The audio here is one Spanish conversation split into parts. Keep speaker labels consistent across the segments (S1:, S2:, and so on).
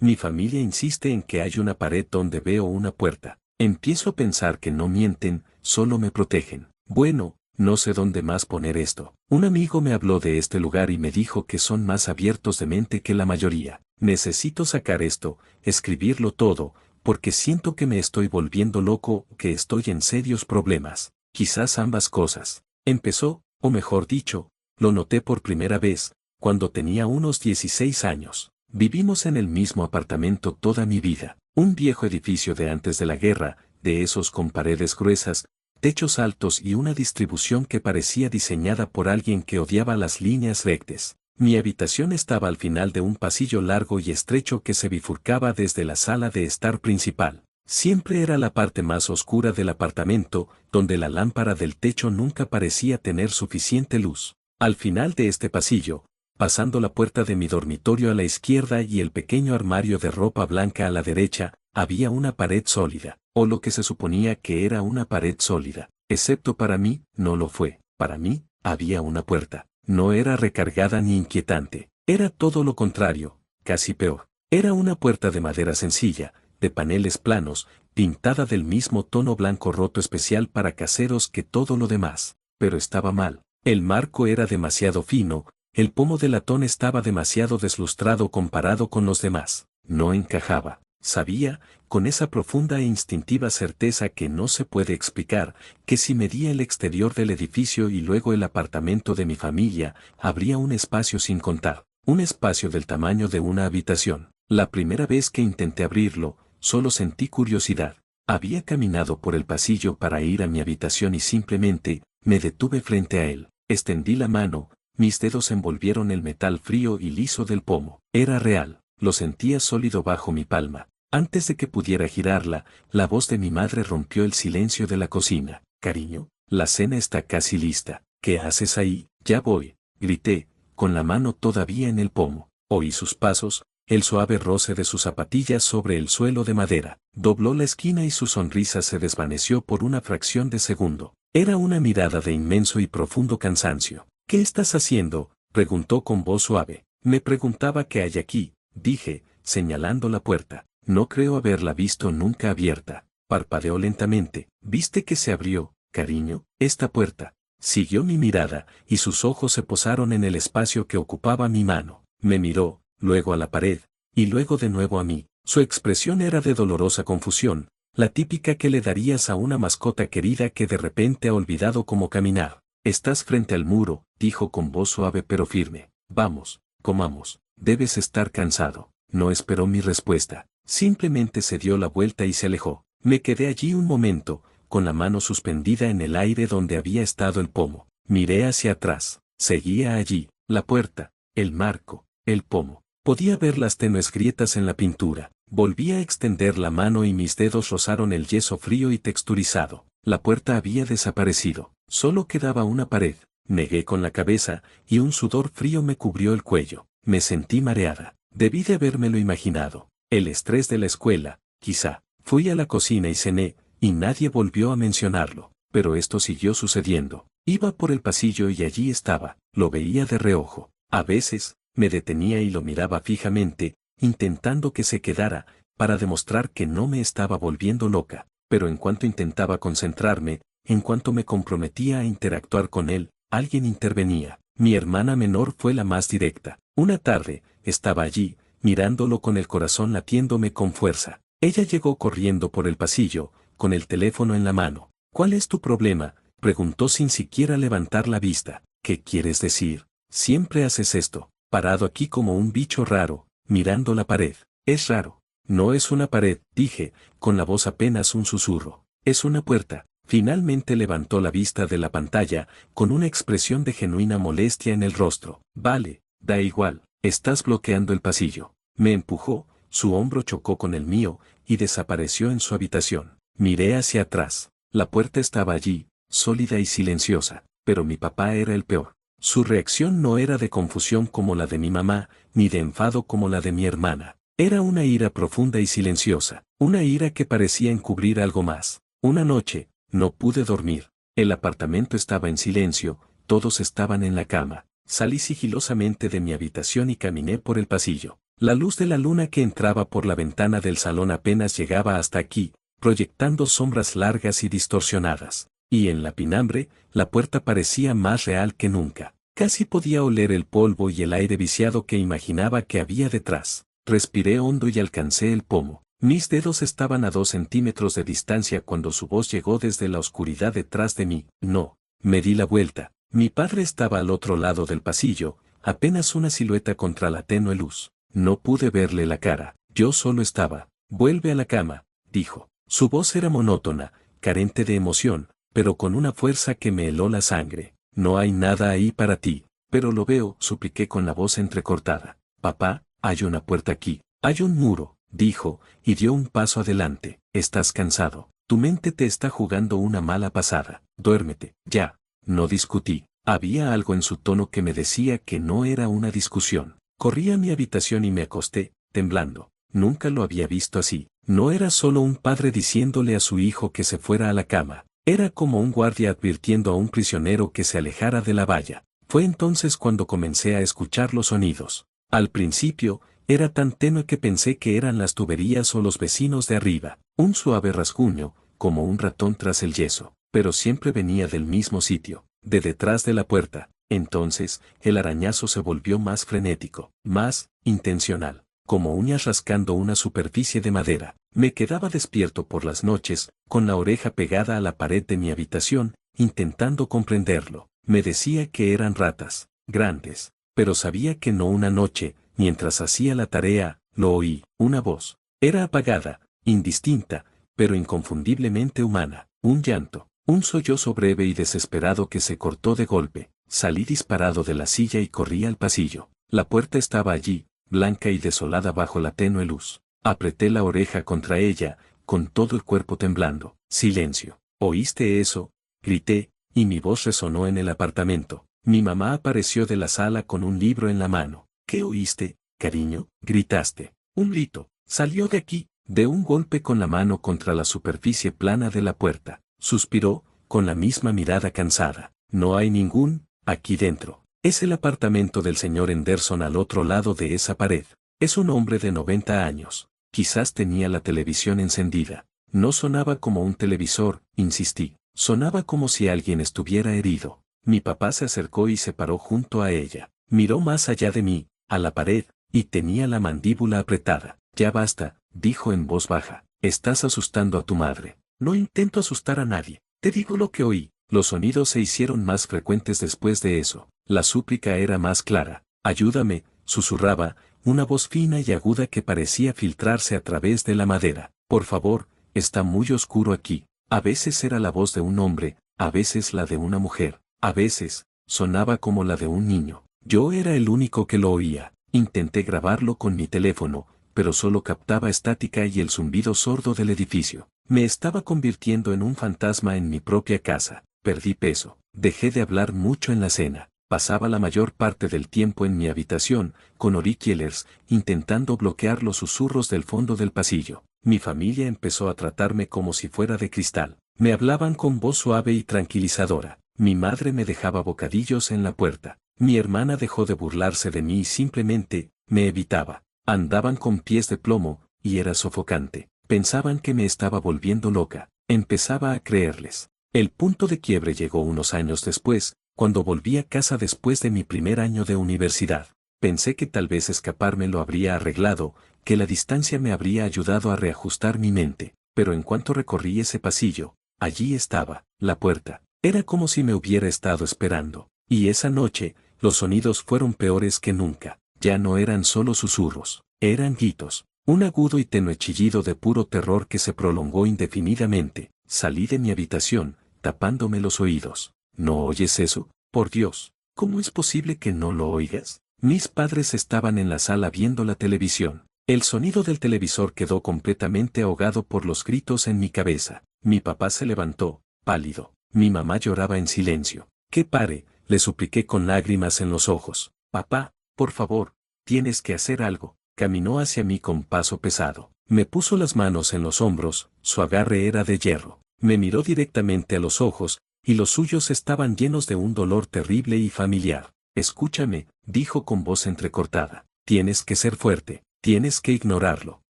S1: Mi familia insiste en que hay una pared donde veo una puerta. Empiezo a pensar que no mienten, solo me protegen. Bueno, no sé dónde más poner esto. Un amigo me habló de este lugar y me dijo que son más abiertos de mente que la mayoría. Necesito sacar esto, escribirlo todo, porque siento que me estoy volviendo loco, que estoy en serios problemas. Quizás ambas cosas. Empezó, o mejor dicho, lo noté por primera vez, cuando tenía unos 16 años. Vivimos en el mismo apartamento toda mi vida. Un viejo edificio de antes de la guerra, de esos con paredes gruesas, techos altos y una distribución que parecía diseñada por alguien que odiaba las líneas rectas. Mi habitación estaba al final de un pasillo largo y estrecho que se bifurcaba desde la sala de estar principal. Siempre era la parte más oscura del apartamento, donde la lámpara del techo nunca parecía tener suficiente luz. Al final de este pasillo, pasando la puerta de mi dormitorio a la izquierda y el pequeño armario de ropa blanca a la derecha, había una pared sólida, o lo que se suponía que era una pared sólida. Excepto para mí, no lo fue. Para mí, había una puerta. No era recargada ni inquietante. Era todo lo contrario, casi peor. Era una puerta de madera sencilla, de paneles planos, pintada del mismo tono blanco roto especial para caseros que todo lo demás. Pero estaba mal. El marco era demasiado fino, el pomo de latón estaba demasiado deslustrado comparado con los demás. No encajaba. Sabía, con esa profunda e instintiva certeza que no se puede explicar, que si medía el exterior del edificio y luego el apartamento de mi familia, habría un espacio sin contar, un espacio del tamaño de una habitación. La primera vez que intenté abrirlo, solo sentí curiosidad. Había caminado por el pasillo para ir a mi habitación y simplemente, me detuve frente a él. Extendí la mano, mis dedos envolvieron el metal frío y liso del pomo. Era real, lo sentía sólido bajo mi palma. Antes de que pudiera girarla, la voz de mi madre rompió el silencio de la cocina. Cariño, la cena está casi lista. ¿Qué haces ahí? Ya voy, grité, con la mano todavía en el pomo. Oí sus pasos, el suave roce de sus zapatillas sobre el suelo de madera. Dobló la esquina y su sonrisa se desvaneció por una fracción de segundo. Era una mirada de inmenso y profundo cansancio. ¿Qué estás haciendo?, preguntó con voz suave. Me preguntaba qué hay aquí, dije, señalando la puerta. No creo haberla visto nunca abierta. Parpadeó lentamente. ¿Viste que se abrió, cariño, esta puerta? Siguió mi mirada, y sus ojos se posaron en el espacio que ocupaba mi mano. Me miró, luego a la pared, y luego de nuevo a mí. Su expresión era de dolorosa confusión, la típica que le darías a una mascota querida que de repente ha olvidado cómo caminar. Estás frente al muro, dijo con voz suave pero firme. Vamos, comamos. Debes estar cansado. No esperó mi respuesta. Simplemente se dio la vuelta y se alejó. Me quedé allí un momento, con la mano suspendida en el aire donde había estado el pomo. Miré hacia atrás. Seguía allí, la puerta, el marco, el pomo. Podía ver las tenues grietas en la pintura. Volví a extender la mano y mis dedos rozaron el yeso frío y texturizado. La puerta había desaparecido. Solo quedaba una pared. Negué con la cabeza, y un sudor frío me cubrió el cuello. Me sentí mareada. Debí de habérmelo imaginado. El estrés de la escuela, quizá. Fui a la cocina y cené, y nadie volvió a mencionarlo. Pero esto siguió sucediendo. Iba por el pasillo y allí estaba. Lo veía de reojo. A veces, me detenía y lo miraba fijamente, intentando que se quedara, para demostrar que no me estaba volviendo loca. Pero en cuanto intentaba concentrarme, en cuanto me comprometía a interactuar con él, alguien intervenía. Mi hermana menor fue la más directa. Una tarde, estaba allí, mirándolo con el corazón latiéndome con fuerza. Ella llegó corriendo por el pasillo, con el teléfono en la mano. ¿Cuál es tu problema?, preguntó sin siquiera levantar la vista. ¿Qué quieres decir? Siempre haces esto, parado aquí como un bicho raro, mirando la pared. Es raro. No es una pared, dije, con la voz apenas un susurro. Es una puerta. Finalmente levantó la vista de la pantalla, con una expresión de genuina molestia en el rostro. Vale, da igual, estás bloqueando el pasillo. Me empujó, su hombro chocó con el mío, y desapareció en su habitación. Miré hacia atrás. La puerta estaba allí, sólida y silenciosa, pero mi papá era el peor. Su reacción no era de confusión como la de mi mamá, ni de enfado como la de mi hermana. Era una ira profunda y silenciosa, una ira que parecía encubrir algo más. Una noche, no pude dormir. El apartamento estaba en silencio, todos estaban en la cama. Salí sigilosamente de mi habitación y caminé por el pasillo. La luz de la luna que entraba por la ventana del salón apenas llegaba hasta aquí, proyectando sombras largas y distorsionadas. Y en la pinambre, la puerta parecía más real que nunca. Casi podía oler el polvo y el aire viciado que imaginaba que había detrás. Respiré hondo y alcancé el pomo. Mis dedos estaban a 2 centímetros de distancia cuando su voz llegó desde la oscuridad detrás de mí. No. Me di la vuelta. Mi padre estaba al otro lado del pasillo, apenas una silueta contra la tenue luz. No pude verle la cara. Yo solo estaba. Vuelve a la cama, dijo. Su voz era monótona, carente de emoción, pero con una fuerza que me heló la sangre. No hay nada ahí para ti. Pero lo veo, supliqué con la voz entrecortada. Papá, hay una puerta aquí. Hay un muro, dijo, y dio un paso adelante. Estás cansado. Tu mente te está jugando una mala pasada. Duérmete, ya. No discutí. Había algo en su tono que me decía que no era una discusión. Corrí a mi habitación y me acosté, temblando. Nunca lo había visto así. No era solo un padre diciéndole a su hijo que se fuera a la cama. Era como un guardia advirtiendo a un prisionero que se alejara de la valla. Fue entonces cuando comencé a escuchar los sonidos. Al principio, era tan tenue que pensé que eran las tuberías o los vecinos de arriba. Un suave rasguño, como un ratón tras el yeso, pero siempre venía del mismo sitio, de detrás de la puerta. Entonces, el arañazo se volvió más frenético, más intencional, como uñas rascando una superficie de madera. Me quedaba despierto por las noches, con la oreja pegada a la pared de mi habitación, intentando comprenderlo. Me decía que eran ratas, grandes, pero sabía que no. Una noche, mientras hacía la tarea, lo oí. Una voz. Era apagada, indistinta, pero inconfundiblemente humana. Un llanto, un sollozo breve y desesperado que se cortó de golpe. Salí disparado de la silla y corrí al pasillo. La puerta estaba allí, blanca y desolada bajo la tenue luz. Apreté la oreja contra ella, con todo el cuerpo temblando. Silencio. ¿Oíste eso? Grité, y mi voz resonó en el apartamento. Mi mamá apareció de la sala con un libro en la mano. ¿Qué oíste, cariño? Gritaste. Un grito. Salió de aquí, de un golpe con la mano contra la superficie plana de la puerta. Suspiró, con la misma mirada cansada. No hay ningún, aquí dentro. Es el apartamento del señor Henderson al otro lado de esa pared. Es un hombre de 90 años. Quizás tenía la televisión encendida. No sonaba como un televisor, insistí. Sonaba como si alguien estuviera herido. Mi papá se acercó y se paró junto a ella. Miró más allá de mí, a la pared, y tenía la mandíbula apretada. Ya basta, dijo en voz baja. Estás asustando a tu madre. No intento asustar a nadie. Te digo lo que oí. Los sonidos se hicieron más frecuentes después de eso. La súplica era más clara. Ayúdame, susurraba, una voz fina y aguda que parecía filtrarse a través de la madera. Por favor, está muy oscuro aquí. A veces era la voz de un hombre, a veces la de una mujer, a veces, sonaba como la de un niño. Yo era el único que lo oía. Intenté grabarlo con mi teléfono, pero solo captaba estática y el zumbido sordo del edificio. Me estaba convirtiendo en un fantasma en mi propia casa. Perdí peso. Dejé de hablar mucho en la cena. Pasaba la mayor parte del tiempo en mi habitación, con auriculares, intentando bloquear los susurros del fondo del pasillo. Mi familia empezó a tratarme como si fuera de cristal. Me hablaban con voz suave y tranquilizadora. Mi madre me dejaba bocadillos en la puerta. Mi hermana dejó de burlarse de mí y simplemente me evitaba. Andaban con pies de plomo, y era sofocante. Pensaban que me estaba volviendo loca. Empezaba a creerles. El punto de quiebre llegó unos años después, cuando volví a casa después de mi primer año de universidad. Pensé que tal vez escaparme lo habría arreglado, que la distancia me habría ayudado a reajustar mi mente, pero en cuanto recorrí ese pasillo, allí estaba, la puerta. Era como si me hubiera estado esperando. Y esa noche, los sonidos fueron peores que nunca. Ya no eran solo susurros, eran gritos. Un agudo y tenue chillido de puro terror que se prolongó indefinidamente. Salí de mi habitación, tapándome los oídos. ¿No oyes eso? Por Dios, ¿cómo es posible que no lo oigas? Mis padres estaban en la sala viendo la televisión. El sonido del televisor quedó completamente ahogado por los gritos en mi cabeza. Mi papá se levantó, pálido. Mi mamá lloraba en silencio. Que pare, le supliqué con lágrimas en los ojos. Papá, por favor, tienes que hacer algo. Caminó hacia mí con paso pesado. Me puso las manos en los hombros, su agarre era de hierro. Me miró directamente a los ojos, y los suyos estaban llenos de un dolor terrible y familiar. Escúchame, dijo con voz entrecortada. Tienes que ser fuerte. Tienes que ignorarlo,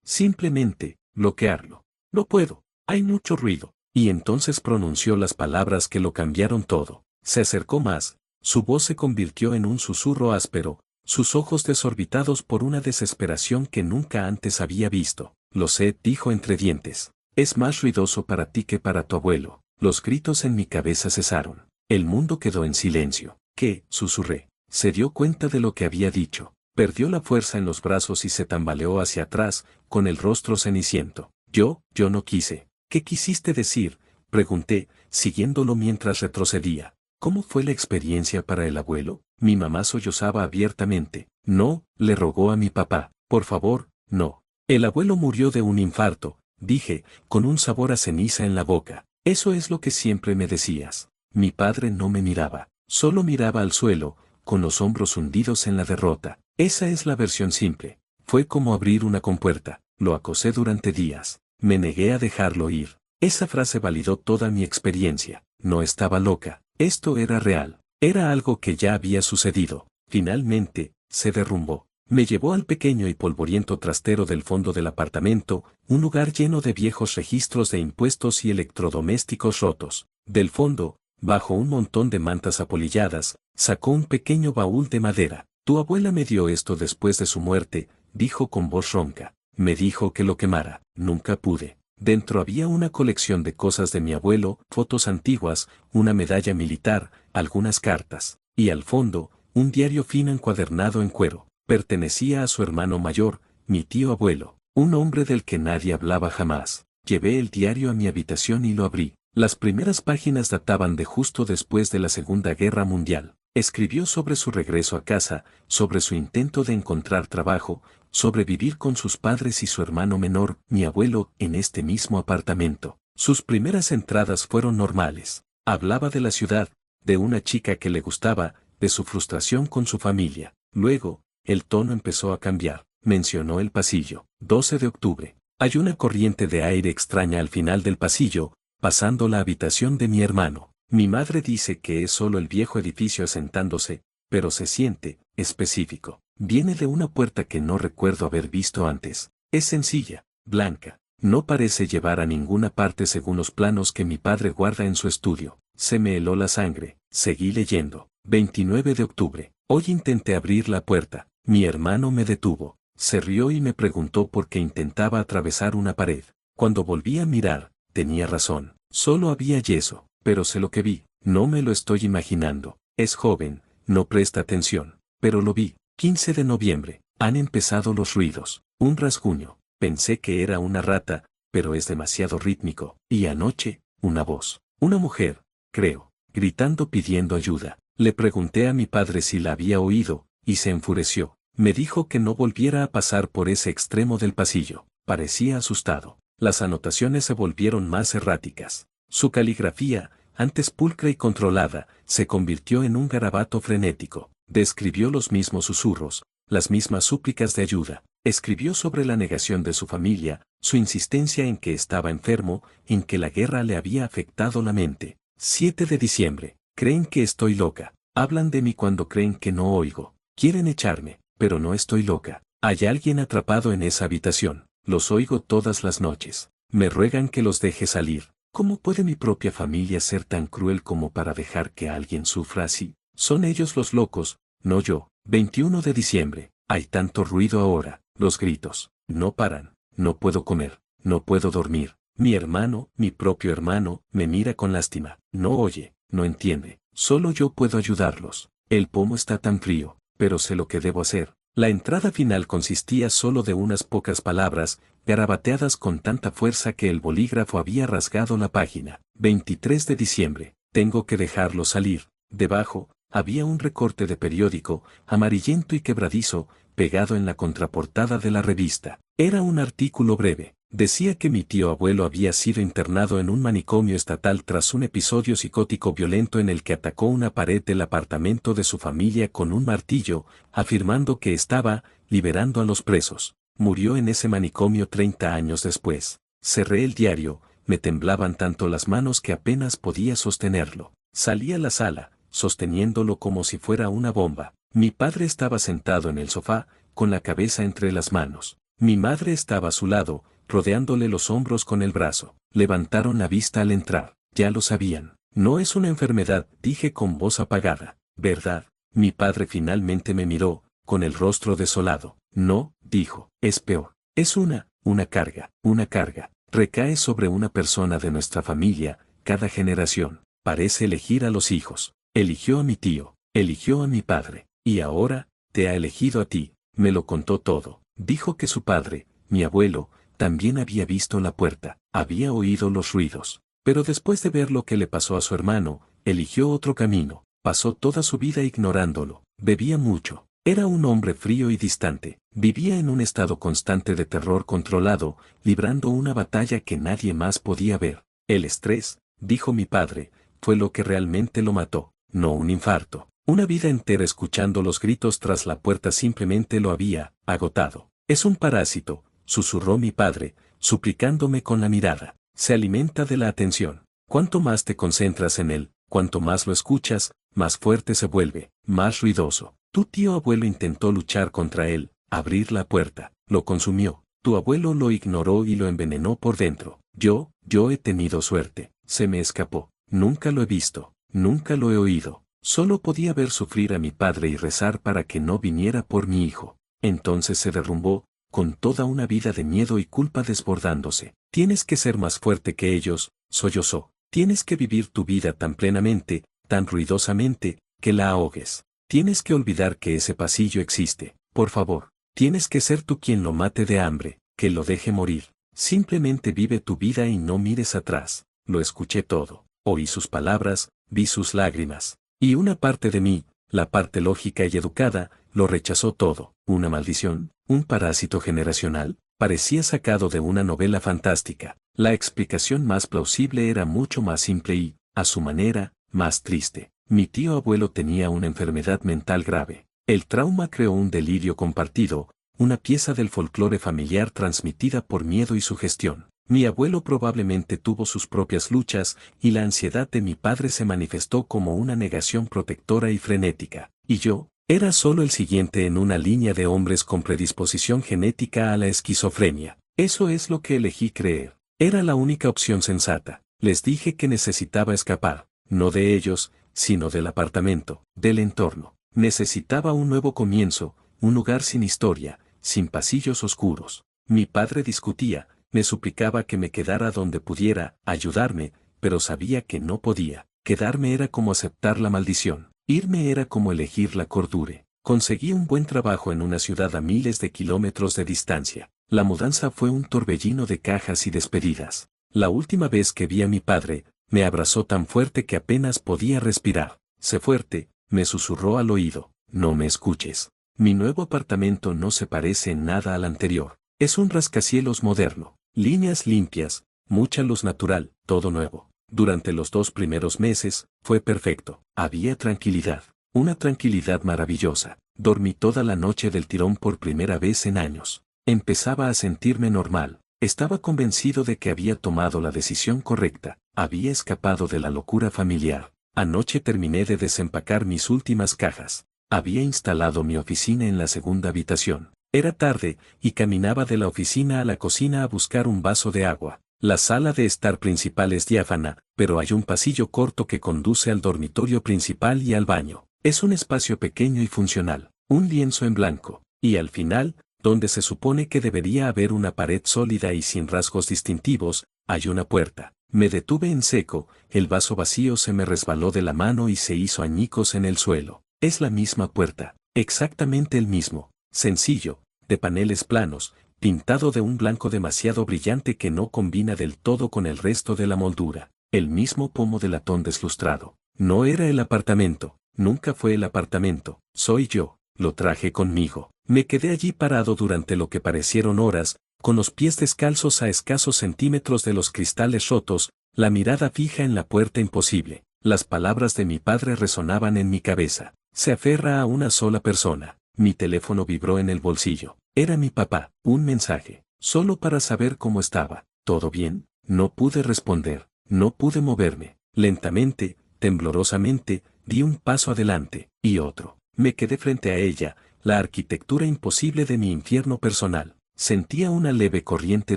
S1: simplemente, bloquearlo. No puedo, hay mucho ruido. Y entonces pronunció las palabras que lo cambiaron todo. Se acercó más, su voz se convirtió en un susurro áspero, sus ojos desorbitados por una desesperación que nunca antes había visto. Lo sé, dijo entre dientes. Es más ruidoso para ti que para tu abuelo. Los gritos en mi cabeza cesaron. El mundo quedó en silencio. ¿Qué? Susurré. Se dio cuenta de lo que había dicho. Perdió la fuerza en los brazos y se tambaleó hacia atrás, con el rostro ceniciento. Yo no quise. ¿Qué quisiste decir? Pregunté, siguiéndolo mientras retrocedía. ¿Cómo fue la experiencia para el abuelo? Mi mamá sollozaba abiertamente. No, le rogó a mi papá. Por favor, no. El abuelo murió de un infarto, dije, con un sabor a ceniza en la boca. Eso es lo que siempre me decías. Mi padre no me miraba, solo miraba al suelo, con los hombros hundidos en la derrota. Esa es la versión simple. Fue como abrir una compuerta. Lo acosé durante días. Me negué a dejarlo ir. Esa frase validó toda mi experiencia. No estaba loca. Esto era real. Era algo que ya había sucedido. Finalmente, se derrumbó. Me llevó al pequeño y polvoriento trastero del fondo del apartamento, un lugar lleno de viejos registros de impuestos y electrodomésticos rotos. Del fondo, bajo un montón de mantas apolilladas, sacó un pequeño baúl de madera. Tu abuela me dio esto después de su muerte, dijo con voz ronca. Me dijo que lo quemara. Nunca pude. Dentro había una colección de cosas de mi abuelo, fotos antiguas, una medalla militar, algunas cartas, y al fondo, un diario fino encuadernado en cuero. Pertenecía a su hermano mayor, mi tío abuelo, un hombre del que nadie hablaba jamás. Llevé el diario a mi habitación y lo abrí. Las primeras páginas databan de justo después de la Segunda Guerra Mundial. Escribió sobre su regreso a casa, sobre su intento de encontrar trabajo, sobre vivir con sus padres y su hermano menor, mi abuelo, en este mismo apartamento. Sus primeras entradas fueron normales. Hablaba de la ciudad, de una chica que le gustaba, de su frustración con su familia. Luego, el tono empezó a cambiar. Mencionó el pasillo. 12 de octubre. Hay una corriente de aire extraña al final del pasillo, pasando la habitación de mi hermano. Mi madre dice que es solo el viejo edificio asentándose, pero se siente, específico. Viene de una puerta que no recuerdo haber visto antes. Es sencilla, blanca. No parece llevar a ninguna parte según los planos que mi padre guarda en su estudio. Se me heló la sangre. Seguí leyendo. 29 de octubre. Hoy intenté abrir la puerta. Mi hermano me detuvo. Se rió y me preguntó por qué intentaba atravesar una pared. Cuando volví a mirar, tenía razón. Solo había yeso, pero sé lo que vi. No me lo estoy imaginando. Es joven, no presta atención. Pero lo vi. 15 de noviembre. Han empezado los ruidos. Un rasguño. Pensé que era una rata, pero es demasiado rítmico. Y anoche, una voz. Una mujer, creo, gritando pidiendo ayuda. Le pregunté a mi padre si la había oído, y se enfureció. Me dijo que no volviera a pasar por ese extremo del pasillo. Parecía asustado. Las anotaciones se volvieron más erráticas. Su caligrafía, antes pulcra y controlada, se convirtió en un garabato frenético. Describió los mismos susurros, las mismas súplicas de ayuda. Escribió sobre la negación de su familia, su insistencia en que estaba enfermo, en que la guerra le había afectado la mente. 7 de diciembre. Creen que estoy loca. Hablan de mí cuando creen que no oigo. Quieren echarme, pero no estoy loca. Hay alguien atrapado en esa habitación. Los oigo todas las noches. Me ruegan que los deje salir. ¿Cómo puede mi propia familia ser tan cruel como para dejar que alguien sufra así? Son ellos los locos, no yo. 21 de diciembre. Hay tanto ruido ahora. Los gritos. No paran. No puedo comer. No puedo dormir. Mi hermano, mi propio hermano, me mira con lástima. No oye, no entiende. Solo yo puedo ayudarlos. El pomo está tan frío, pero sé lo que debo hacer. La entrada final consistía solo de unas pocas palabras, garabateadas con tanta fuerza que el bolígrafo había rasgado la página. 23 de diciembre. Tengo que dejarlo salir. Debajo, había un recorte de periódico, amarillento y quebradizo, pegado en la contraportada de la revista. Era un artículo breve. Decía que mi tío abuelo había sido internado en un manicomio estatal tras un episodio psicótico violento en el que atacó una pared del apartamento de su familia con un martillo, afirmando que estaba liberando a los presos. Murió en ese manicomio 30 años después. Cerré el diario, me temblaban tanto las manos que apenas podía sostenerlo. Salí a la sala, sosteniéndolo como si fuera una bomba. Mi padre estaba sentado en el sofá, con la cabeza entre las manos. Mi madre estaba a su lado, rodeándole los hombros con el brazo. Levantaron la vista al entrar. Ya lo sabían. No es una enfermedad, dije con voz apagada. ¿Verdad? Mi padre finalmente me miró, con el rostro desolado. No, dijo, es peor. Es una carga, una carga. Recae sobre una persona de nuestra familia, cada generación. Parece elegir a los hijos. Eligió a mi tío, eligió a mi padre, y ahora, te ha elegido a ti. Me lo contó todo. Dijo que su padre, mi abuelo, también había visto la puerta, había oído los ruidos. Pero después de ver lo que le pasó a su hermano, eligió otro camino. Pasó toda su vida ignorándolo. Bebía mucho. Era un hombre frío y distante. Vivía en un estado constante de terror controlado, librando una batalla que nadie más podía ver. El estrés, dijo mi padre, fue lo que realmente lo mató, no un infarto. Una vida entera escuchando los gritos tras la puerta simplemente lo había agotado. Es un parásito, susurró mi padre, suplicándome con la mirada. Se alimenta de la atención. Cuanto más te concentras en él, cuanto más lo escuchas, más fuerte se vuelve, más ruidoso. Tu tío abuelo intentó luchar contra él, abrir la puerta, lo consumió. Tu abuelo lo ignoró y lo envenenó por dentro. Yo he tenido suerte. Se me escapó. Nunca lo he visto, nunca lo he oído. Solo podía ver sufrir a mi padre y rezar para que no viniera por mi hijo. Entonces se derrumbó, con toda una vida de miedo y culpa desbordándose. Tienes que ser más fuerte que ellos, sollozó. Tienes que vivir tu vida tan plenamente, tan ruidosamente, que la ahogues. Tienes que olvidar que ese pasillo existe, por favor. Tienes que ser tú quien lo mate de hambre, que lo deje morir. Simplemente vive tu vida y no mires atrás. Lo escuché todo. Oí sus palabras, vi sus lágrimas. Y una parte de mí, la parte lógica y educada, lo rechazó todo. Una maldición, un parásito generacional, parecía sacado de una novela fantástica. La explicación más plausible era mucho más simple y, a su manera, más triste. Mi tío abuelo tenía una enfermedad mental grave. El trauma creó un delirio compartido, una pieza del folclore familiar transmitida por miedo y sugestión. Mi abuelo probablemente tuvo sus propias luchas, y la ansiedad de mi padre se manifestó como una negación protectora y frenética. Y yo, era solo el siguiente en una línea de hombres con predisposición genética a la esquizofrenia. Eso es lo que elegí creer. Era la única opción sensata. Les dije que necesitaba escapar, no de ellos, sino del apartamento, del entorno. Necesitaba un nuevo comienzo, un lugar sin historia, sin pasillos oscuros. Mi padre discutía, me suplicaba que me quedara donde pudiera, ayudarme, pero sabía que no podía. Quedarme era como aceptar la maldición. Irme era como elegir la cordura. Conseguí un buen trabajo en una ciudad a miles de kilómetros de distancia. La mudanza fue un torbellino de cajas y despedidas. La última vez que vi a mi padre, me abrazó tan fuerte que apenas podía respirar. Sé fuerte, me susurró al oído. No me escuches. Mi nuevo apartamento no se parece en nada al anterior. Es un rascacielos moderno. Líneas limpias, mucha luz natural, todo nuevo. Durante los 2 primeros meses, fue perfecto. Había tranquilidad. Una tranquilidad maravillosa. Dormí toda la noche del tirón por primera vez en años. Empezaba a sentirme normal. Estaba convencido de que había tomado la decisión correcta. Había escapado de la locura familiar. Anoche terminé de desempacar mis últimas cajas. Había instalado mi oficina en la segunda habitación. Era tarde, y caminaba de la oficina a la cocina a buscar un vaso de agua. La sala de estar principal es diáfana, pero hay un pasillo corto que conduce al dormitorio principal y al baño. Es un espacio pequeño y funcional, un lienzo en blanco, y al final, donde se supone que debería haber una pared sólida y sin rasgos distintivos, hay una puerta. Me detuve en seco, el vaso vacío se me resbaló de la mano y se hizo añicos en el suelo. Es la misma puerta, exactamente el mismo, sencillo, de paneles planos, pintado de un blanco demasiado brillante que no combina del todo con el resto de la moldura. El mismo pomo de latón deslustrado. No era el apartamento, nunca fue el apartamento, soy yo, lo traje conmigo. Me quedé allí parado durante lo que parecieron horas, con los pies descalzos a escasos centímetros de los cristales rotos, la mirada fija en la puerta imposible. Las palabras de mi padre resonaban en mi cabeza. Se aferra a una sola persona. Mi teléfono vibró en el bolsillo. Era mi papá. Un mensaje. Solo para saber cómo estaba. ¿Todo bien? No pude responder. No pude moverme. Lentamente, temblorosamente, di un paso adelante, y otro. Me quedé frente a ella, la arquitectura imposible de mi infierno personal. Sentía una leve corriente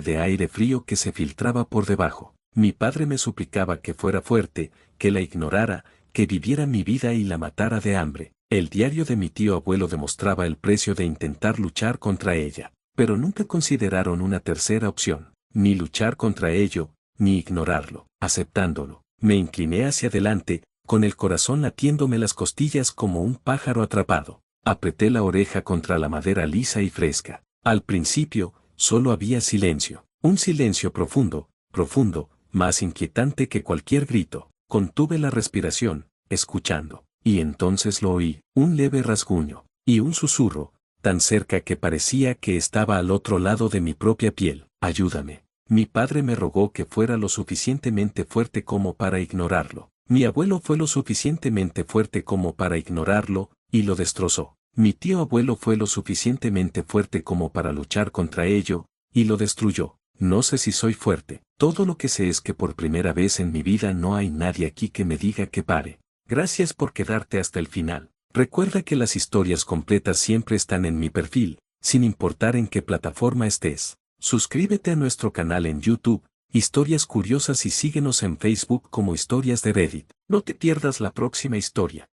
S1: de aire frío que se filtraba por debajo. Mi padre me suplicaba que fuera fuerte, que la ignorara, que viviera mi vida y la matara de hambre. El diario de mi tío abuelo demostraba el precio de intentar luchar contra ella, pero nunca consideraron una tercera opción, ni luchar contra ello, ni ignorarlo. Aceptándolo, me incliné hacia adelante, con el corazón latiéndome las costillas como un pájaro atrapado. Apreté la oreja contra la madera lisa y fresca. Al principio, solo había silencio, un silencio profundo, profundo, más inquietante que cualquier grito. Contuve la respiración, escuchando, y entonces lo oí, un leve rasguño, y un susurro, tan cerca que parecía que estaba al otro lado de mi propia piel. Ayúdame. Mi padre me rogó que fuera lo suficientemente fuerte como para ignorarlo. Mi abuelo fue lo suficientemente fuerte como para ignorarlo, y lo destrozó. Mi tío abuelo fue lo suficientemente fuerte como para luchar contra ello, y lo destruyó. No sé si soy fuerte. Todo lo que sé es que por primera vez en mi vida no hay nadie aquí que me diga que pare. Gracias por quedarte hasta el final. Recuerda que las historias completas siempre están en mi perfil, sin importar en qué plataforma estés. Suscríbete a nuestro canal en YouTube, Historias Curiosas, y síguenos en Facebook como Historias de Reddit. No te pierdas la próxima historia.